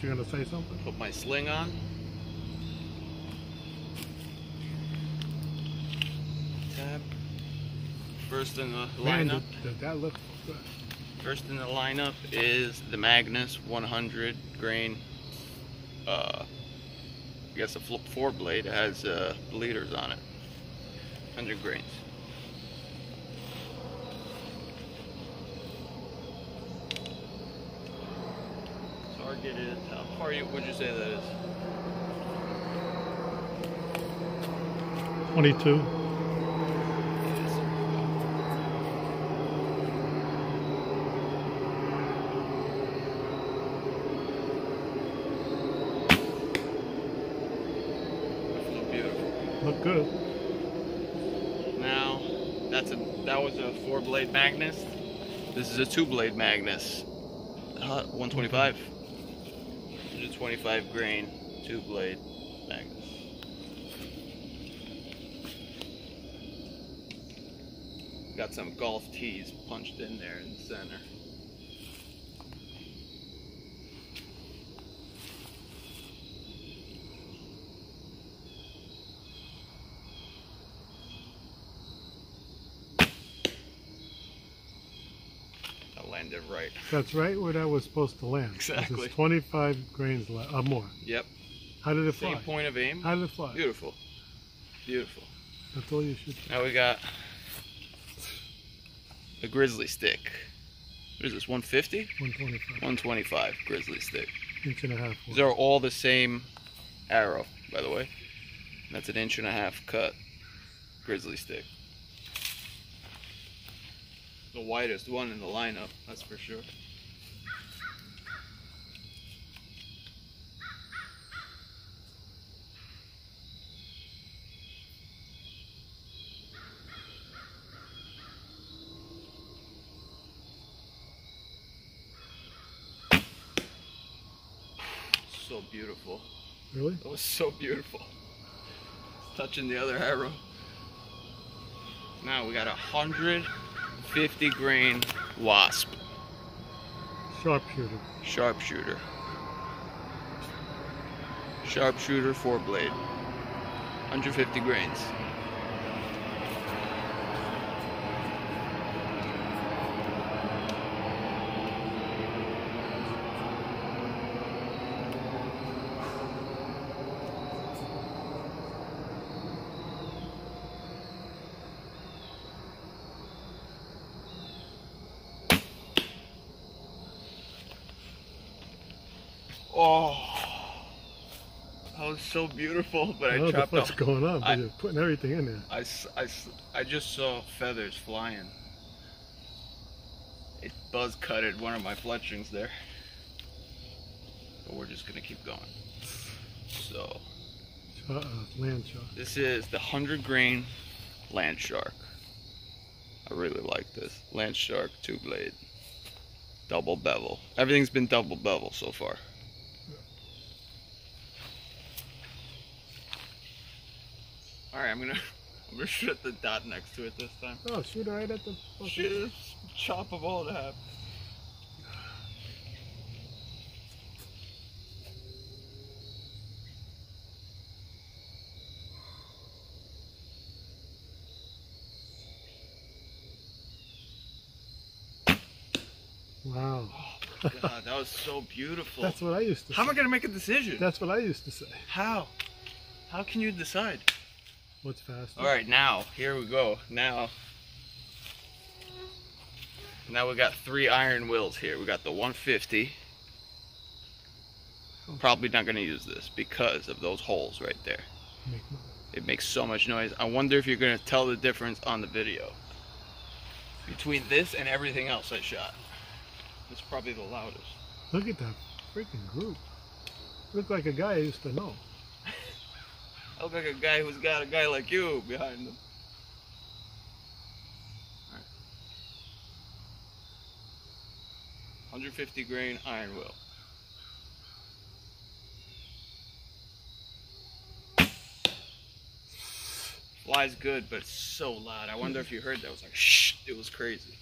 you're gonna say something? Put my sling on. Tab. First in the lineup. Did that look good? First in the lineup is the Magnus 100 grain. I guess a flip 4 blade. It has bleeders on it. 100 grains. Target is, how far would you say that is? 22. Look good. Now, that was a 4-blade Magnus. This is a 2-blade Magnus. 125. 125 grain 2-blade Magnus. Got some golf tees punched in there in the center. Landed right. That's right where that was supposed to land. Exactly. It's 25 grains more. Yep. How did it fly? Same point of aim. How did it fly? Beautiful. Beautiful. That's all you should do. Now we got a grizzly stick. What is this, 150? 125. 125 grizzly stick. Inch and a half. These are all the same arrow, by the way. That's an 1.5 inch cut grizzly stick. The widest one in the lineup, that's for sure. So beautiful. Really? That was so beautiful. Touching the other arrow. Now we got 150 grain wasp. Sharpshooter. Sharpshooter. Sharpshooter 4-blade. 150 grains. Oh, that was so beautiful, but I don't know chopped what's off. going on, but you're putting everything in there. I just saw feathers flying. It buzz cutted one of my fletchings there. But we're just gonna keep going. So, Land shark. this is the 100 grain land shark. I really like this. Land shark 2-blade. Double bevel. Everything's been double bevel so far. Alright, I'm gonna shoot at the dot next to it this time. Oh, shoot right at the... Shoot, chop them all to half. Wow. Oh God, that was so beautiful. That's what I used to say. How am I gonna make a decision? That's what I used to say. How? How can you decide? What's faster? Alright, now, here we go. Now we got 3 iron wheels here. We got the 150. Probably not going to use this because of those holes right there. It makes so much noise. I wonder if you're going to tell the difference on the video between this and everything else I shot. It's probably the loudest. Look at that freaking group. Look like a guy I used to know. I look like a guy who's got a guy like you behind him. All right. 150 grain iron wheel. Flies good, but it's so loud. I wonder if you heard that. It was like shh. It was crazy.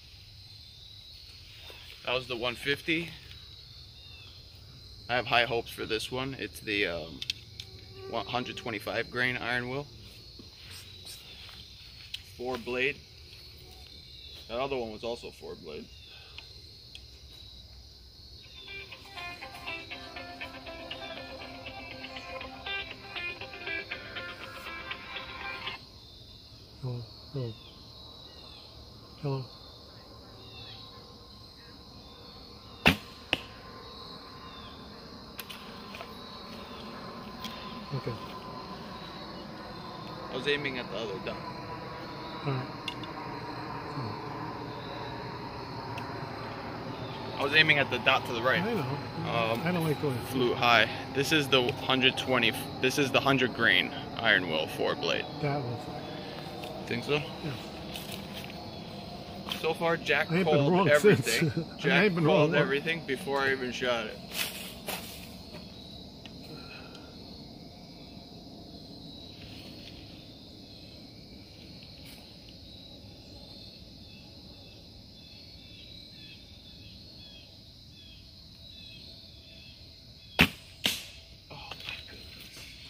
That was the 150. I have high hopes for this one. It's the 125 grain iron wheel. 4-blade. That other one was also 4-blade. Oh, oh. Hello. Okay. I was aiming at the other dot. Alright. I was aiming at the dot to the right. I know. I don't like going. Flew high. This is the 120. This is the 100 grain iron wheel 4-blade. That was. Think so? Yeah. So far, Jack I ain't been called wrong everything. since. Jack called everything before I even shot it.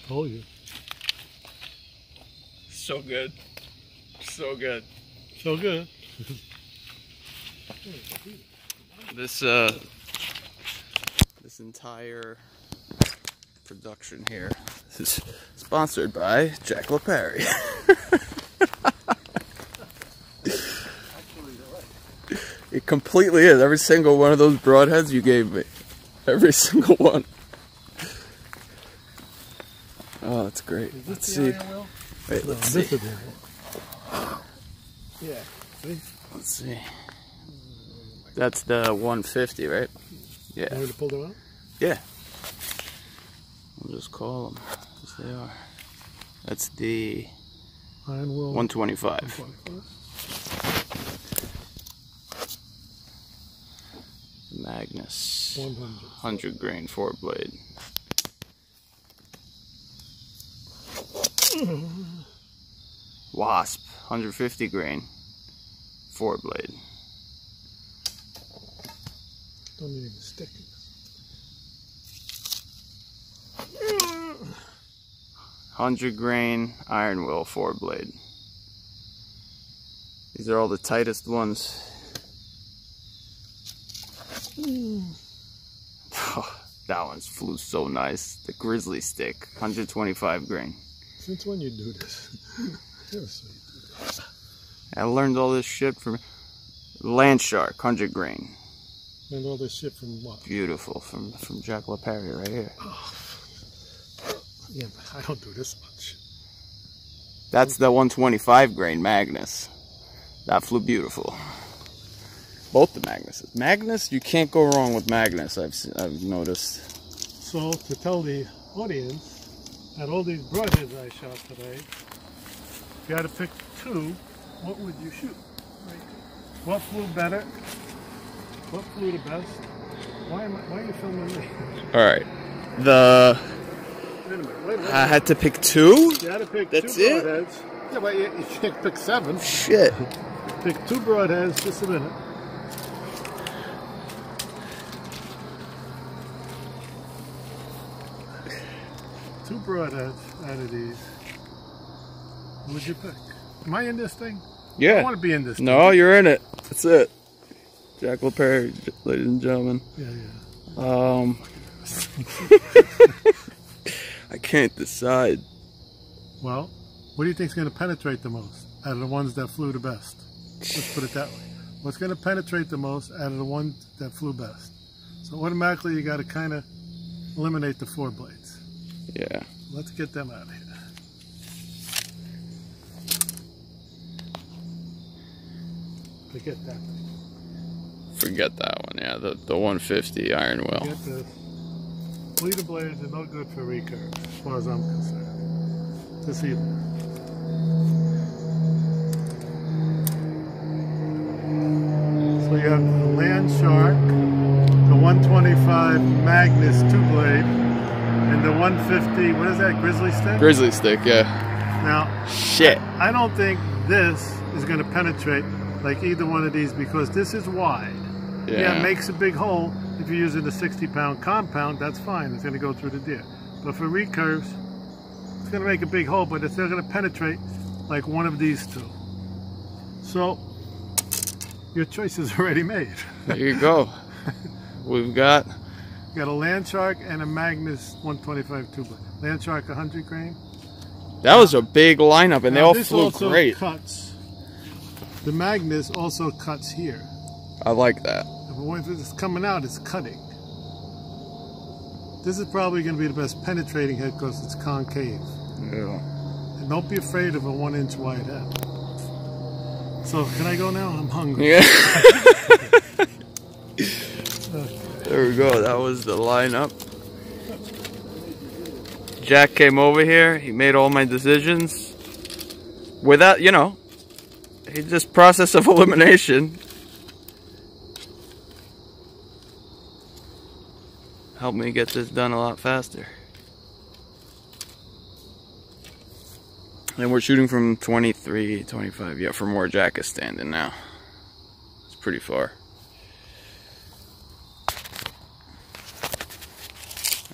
Told you. So good. So good. So good. This entire production here is sponsored by Jack LaPerry. It completely is. Every single one of those broadheads you gave me. Every single one. Oh, that's great. Let's see. Wait, let's see. Yeah. See? Let's see. That's the 150, right? Yeah. You want me to pull them out? Yeah. We'll just call them as they are. That's the Iron wheel 125. Magnus 100 grain 4-blade. Wasp 150 grain 4-blade. Don't need even stick. 100 grain iron wheel 4-blade. These are all the tightest ones. Oh, that one's flew so nice. The grizzly stick 125 grain. Since when you do this? I learned all this shit from Land Shark 100 grain. And all this shit from what? Beautiful, from Jack LaPerry right here. Oh. Yeah, but I don't do this much. That's the 125 grain Magnus. That flew beautiful. Both the Magnuses. Magnus, you can't go wrong with Magnus. I've noticed. So to tell the audience, at all these broadheads I shot today, if you had to pick two, what would you shoot? What flew better? What flew the best? Why are you filming me? All right. Wait a minute. I had to pick two? You had to pick That's two broadheads. Yeah, but you can't pick 7. Shit. Pick 2 broadheads, just a minute. Two broadheads out of these. What would you pick? Am I in this thing? Yeah. I want to be in this thing. No, you're in it. That's it. Jack LaPerry, ladies and gentlemen. Yeah. I can't decide. Well, what do you think is going to penetrate the most out of the ones that flew the best? Let's put it that way. What's going to penetrate the most out of the ones that flew best? So automatically you got to kind of eliminate the 4 blades. Yeah. Let's get them out of here. Forget that thing. Forget that one, yeah. The 150 iron wheel. Forget this. Bleeder blades are no good for recurve, as far as I'm concerned. This either. So you have the Land Shark, the 125 Magnus 2-blade, and the 150, what is that, Grizzly Stick? Grizzly Stick, yeah. Now, shit. I don't think this is going to penetrate like either one of these because this is wide. Yeah, it makes a big hole. If you're using the 60-pound compound, that's fine. It's going to go through the deer. But for recurves, it's going to make a big hole, but it's not going to penetrate like one of these two. So your choice is already made. There you go. We've got a Land Shark and a Magnus 125 tuber. Land Shark 100 grain. That was a big lineup, and Now, they all flew great. Cuts. The Magnus also cuts here. I like that. But when it's coming out, it's cutting. This is probably going to be the best penetrating head because it's concave. Yeah. And don't be afraid of a 1-inch wide head. So, can I go now? I'm hungry. Yeah. Okay. There we go. That was the lineup. Jack came over here. He made all my decisions. Without, you know, he just process of elimination. Helped me get this done a lot faster. And we're shooting from 23, 25. Yeah, from where Jack is standing now. It's pretty far.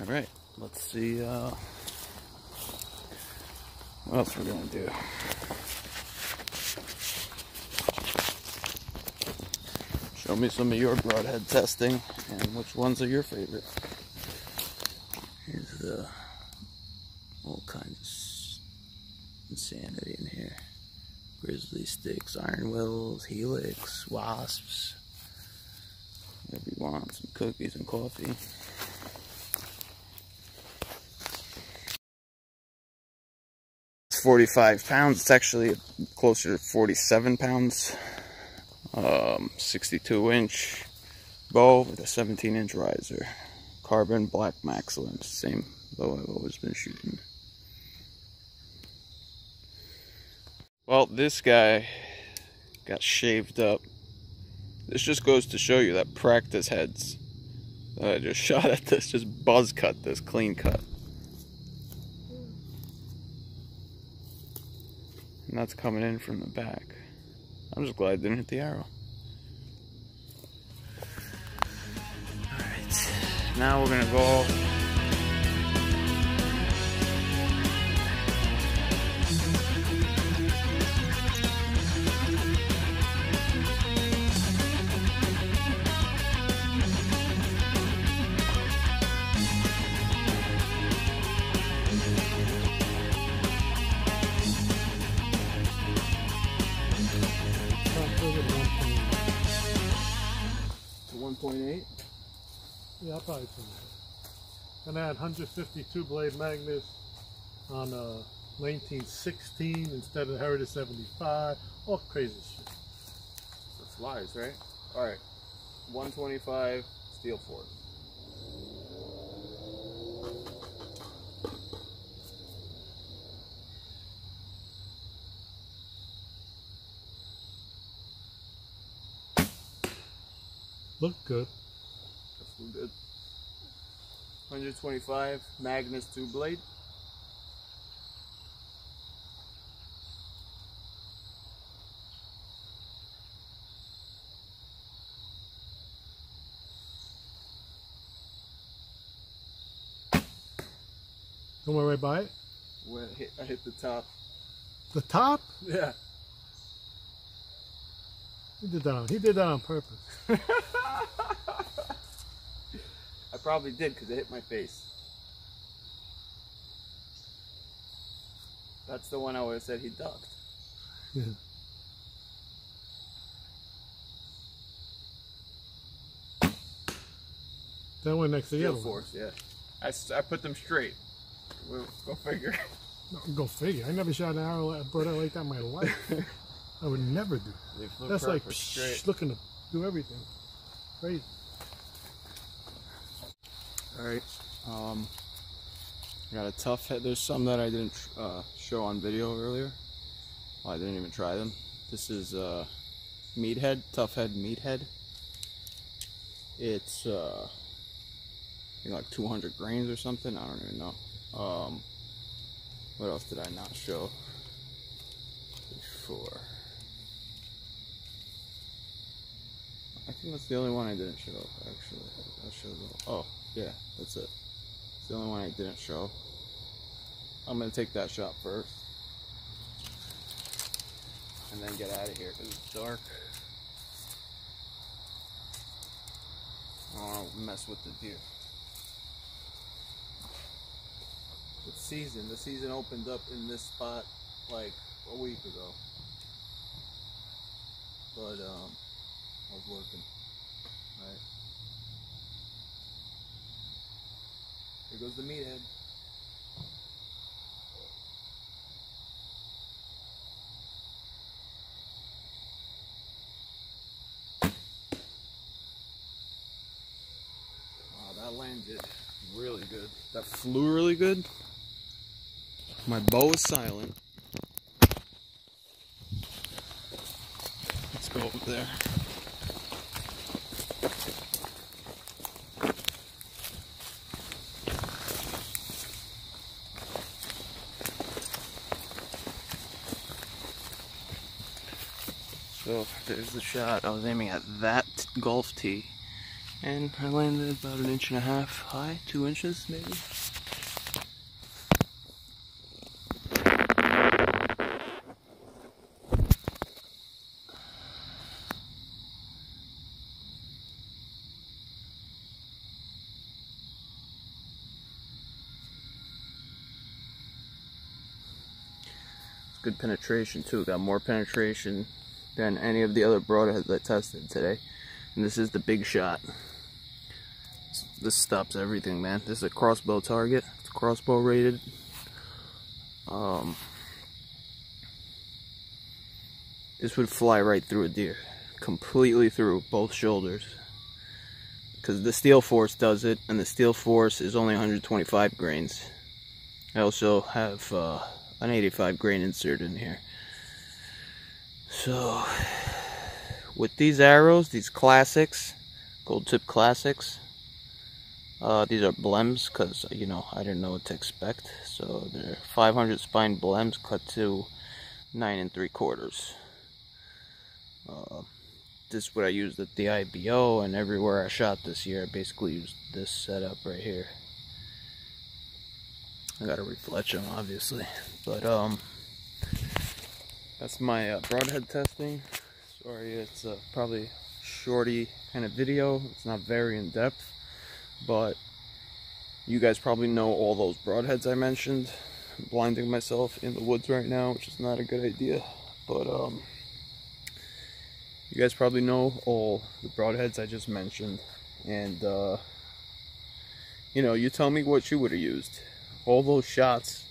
Alright, let's see what else we're gonna do. Show me some of your broadhead testing and which ones are your favorite. Here's all kinds of insanity in here. Grizzly sticks, iron wills, helix, wasps. Whatever you want, some cookies and coffee. It's 45 pounds. It's actually closer to 47 pounds. 62-inch bow with a 17-inch riser. Carbon black max lens, same bow I've always been shooting. Well, this guy got shaved up. This just goes to show you that practice heads that I just shot at this, just buzz cut this, clean cut. And that's coming in from the back. I'm just glad I didn't hit the arrow. Alright, now we're gonna go. To 1.8? Yeah, I'll probably trim that. And I had 152 blade Magnus on 1916 instead of Heritage 75. All crazy shit. The flies, right? Alright. 125 steel force. Look good. That's good. 125 Magnus 2 blade. Don't worry right by it. When I hit the top. The top? Yeah. He did that on purpose. I probably did because it hit my face. That's the one I would have said he ducked. Yeah. That went next to the Steel other force, yeah. I put them straight. We'll go figure. No, go figure. I never shot an arrow at a bird like that in my life. I would never do. That's like psh, looking to do everything. Crazy. Alright. I got a tough head. There's some that I didn't show on video earlier. Well, I didn't even try them. This is meathead, tough head meathead. It's I think like 200 grains or something. I don't even know. What else did I not show before? I think that's the only one I didn't show, actually. I'll show them. Oh, yeah, that's it. It's the only one I didn't show. I'm going to take that shot first. And then get out of here because it's dark. I don't want to mess with the deer. The season opened up in this spot like a week ago. But I was working. Alright. Here goes the meathead. Wow, that landed really good. That flew really good. My bow is silent. Let's go over there. So there's the shot. I was aiming at that golf tee, and I landed about 1.5 inches high, 2 inches maybe. Good penetration too. Got more penetration than any of the other broadheads I tested today. And this is the big shot. This stops everything, man. This is a crossbow target. It's crossbow rated. This would fly right through a deer. Completely through both shoulders. Because the steel force does it, and the steel force is only 125 grains. I also have an 85 grain insert in here. So with these arrows, these classics, gold tip classics, these are blems because, you know, I didn't know what to expect. So they're 500 spine blems cut to 9 3/4. This is what I used at the IBO, and everywhere I shot this year I basically used this setup right here. I gotta refletch them, obviously, but that's my broadhead testing. Sorry, it's probably shorty kind of video. It's not very in depth, but you guys probably know all those broadheads I mentioned. I'm blinding myself in the woods right now, which is not a good idea, but you guys probably know all the broadheads I just mentioned, and you know, you tell me what you would have used. All those shots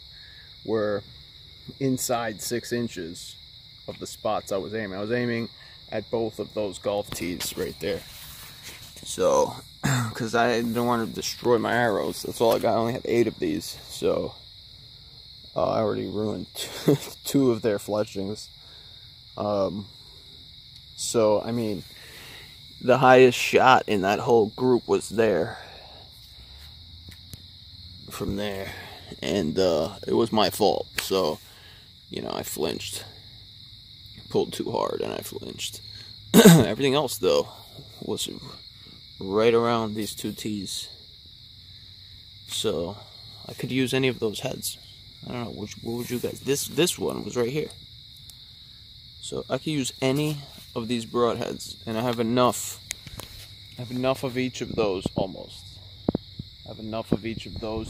were inside 6 inches of the spots I was aiming. I was aiming at both of those golf tees right there. So, because I didn't want to destroy my arrows. That's all I got. I only have 8 of these. So, I already ruined 2 of their fletchings. So, I mean, the highest shot in that whole group was there. From there. And it was my fault. So, you know, I flinched. Pulled too hard and I flinched. Everything else, though, was right around these 2 tees. So, I could use any of those heads. I don't know, what would you guys... This one was right here. So, I could use any of these broadheads. And I have enough. I have enough of each of those, almost. I have enough of each of those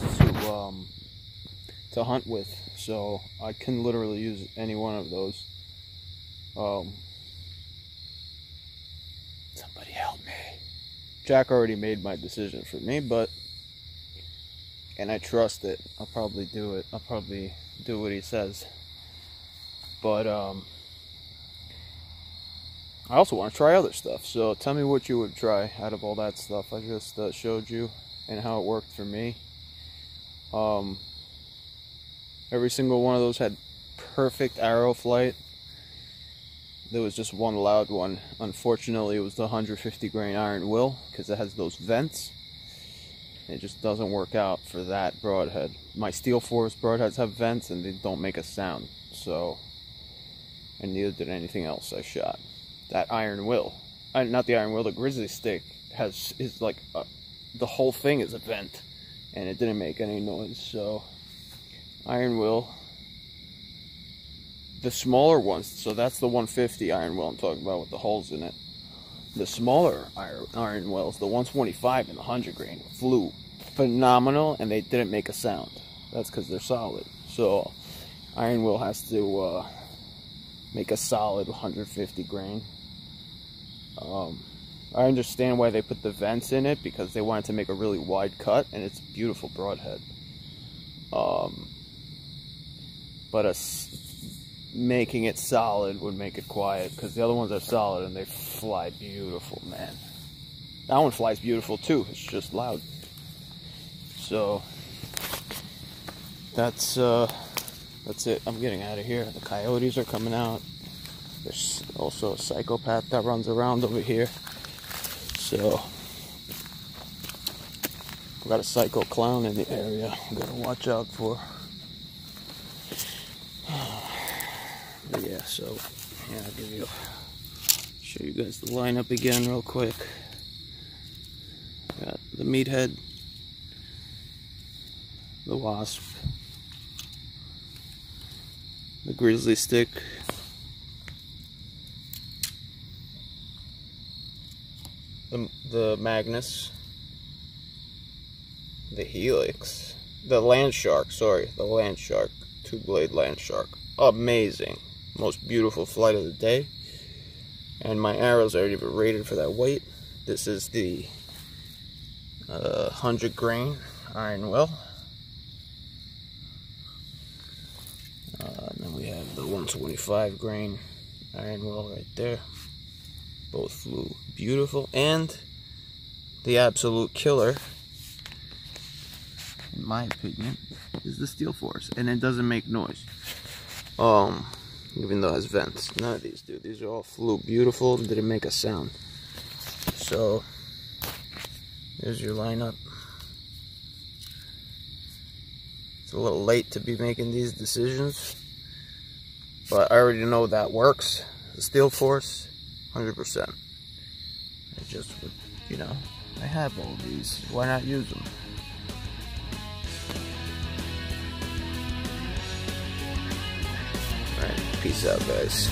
to hunt with. So, I can literally use any one of those. Somebody help me. Jack already made my decision for me, but, and I trust it. I'll probably do it. I'll probably do what he says. But I also want to try other stuff. So tell me what you would try out of all that stuff I just showed you and how it worked for me. Every single one of those had perfect arrow flight. There was just one loud one. Unfortunately, it was the 150 grain iron will, because it has those vents. It just doesn't work out for that broadhead. My steel forest broadheads have vents and they don't make a sound. So, and neither did anything else I shot. That iron will not the iron wheel, the grizzly stick is like the whole thing is a vent, and it didn't make any noise. So iron wheel, the smaller ones, so that's the 150 iron wheel I'm talking about with the holes in it. The smaller iron wheels, the 125 and the 100 grain, flew phenomenal, and they didn't make a sound. That's because they're solid. So iron wheel has to make a solid 150 grain. I understand why they put the vents in it, because they wanted to make a really wide cut, and it's a beautiful broadhead. But making it solid would make it quiet, because the other ones are solid and they fly beautiful, man. That one flies beautiful too, it's just loud. So that's it. I'm getting out of here. The coyotes are coming out. There's also a psychopath that runs around over here. So we got a psycho clown in the area I'm gonna watch out for. But yeah, so yeah, show you guys the lineup again real quick. Got the meathead, the wasp, the grizzly stick, the Magnus, the helix, the land shark, sorry, the land shark, 2-blade land shark, amazing, most beautiful flight of the day, and my arrows aren't even rated for that weight. This is the 100 grain iron wheel, and then we have the 125 grain iron wheel right there. Both flew beautiful, and the absolute killer, in my opinion, is the Steel Force, and it doesn't make noise. Even though it has vents. None of these do. These are all flew beautiful and didn't make a sound. So there's your lineup. It's a little late to be making these decisions, but I already know that works. The Steel Force, 100%. I just would, you know, I have all these. Why not use them? Alright, peace out, guys.